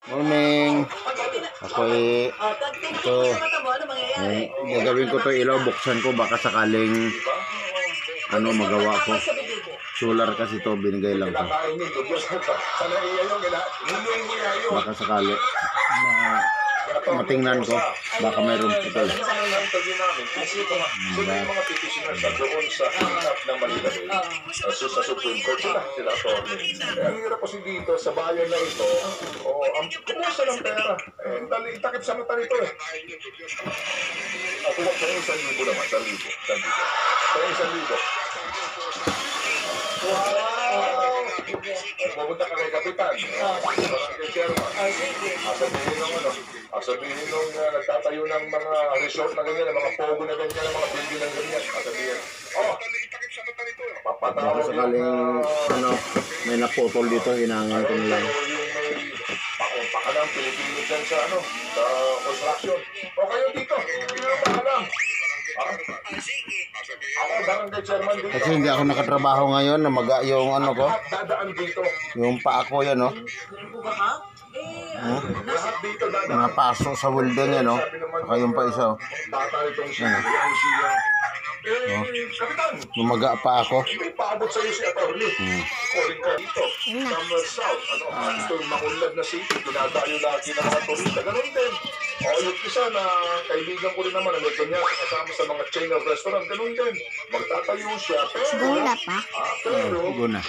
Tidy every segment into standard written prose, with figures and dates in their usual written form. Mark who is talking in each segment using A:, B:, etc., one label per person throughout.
A: Morning. Ako ito, gagawin ko to ilaw, buksan ko baka sakaling magawa ko. Solar kasi to, binigay lang to. Baka sakali matingnan ko, baka mayroon ito.
B: Mga petitioner sa doon sa hanap ng Manila Bay, sa Supreme Court sila attorney. Ang hirap kasi dito sa bayan na ito, ang kumusta ng pera. Takip sa mata nito eh. Ako sa 1,000 naman, 1,000. Sa 1,000. Wow! Pumunta ka kay Kapitan, kay Chairman. Sabihin nung nagtatayo ng mga resort na ganyan, mga pogo na ganyan, mga building na ganyan. Sabihin,
A: Baka sakaling may naputol dito, hinangan ko na lang.
B: Baka lang, Pilipino dyan sa construction. O kayo dito, hindi na paalam. Ako, barangay chairman dito.
A: Kasi hindi ako nakatrabaho ngayon, namaga yung ko,
B: Dadaan dito.
A: yung paa ko yan,
B: Lahat dito dadaan.
A: mga paso sa welding yan, saka yung pa isa,
B: Bata itong siya. Kapitan,
A: lumaga pa ako.
B: may paabot sa'yo si Atty. Calling ka dito. Summer South. Ito yung makunlad na city. Dinadayo lagi ng mga turista. Ganun din. Yung isa na kaibigan ko rin naman. Niya kasama sa mga chain of restaurant. Ganun din. Magtatayo siya.
C: Gula pa?
B: Pero,
A: Guna.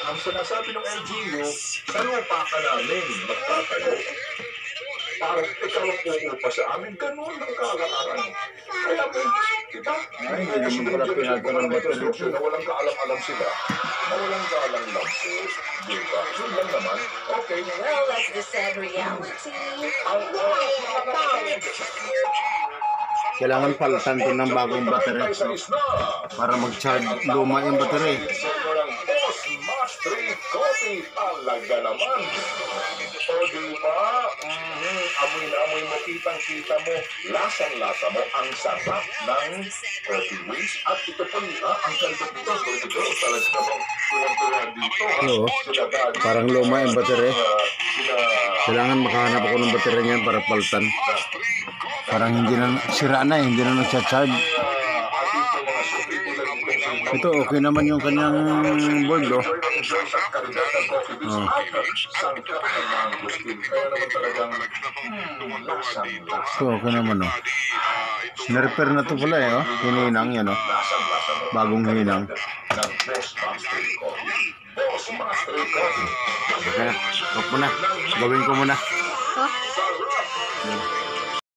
B: ang sinasabi ng LGU, sa lupa ka namin magtatayo. Parang ikaw ang uupa sa amin. Ganun ang kalakaran. Kaya mo, diba?
A: Hindi mo pala pinagkaroon ba ito?
B: Na walang kaalam-alam sila. Na walang kaalam-alam po. Diba? Yun lang naman. Okay.
C: Well, that's the sad reality.
A: Kailangan palitan to ng bagong battery para mag-charge luma yung battery.
B: Boss Mastery Coffee. Talaga naman. O diba? Amoy na amoy mo, kitang-kita mo, lasang-lasa mo ang sarap ng coffee wings. At ito po, ang kalbot nito, talaga namang tulang-tulang dito.
A: Oo. Parang luma yung battery. Kailangan makahanap ako ng battery niyan para palitan. Parang hindi na, sira na hindi na nagsa-charge. Ito, okay naman yung kanyang board, Ito, okay naman, Nirepair na to pala, Hininang, yan, Bagong hinang. Okay na, huwag mo na. Gawin ko muna.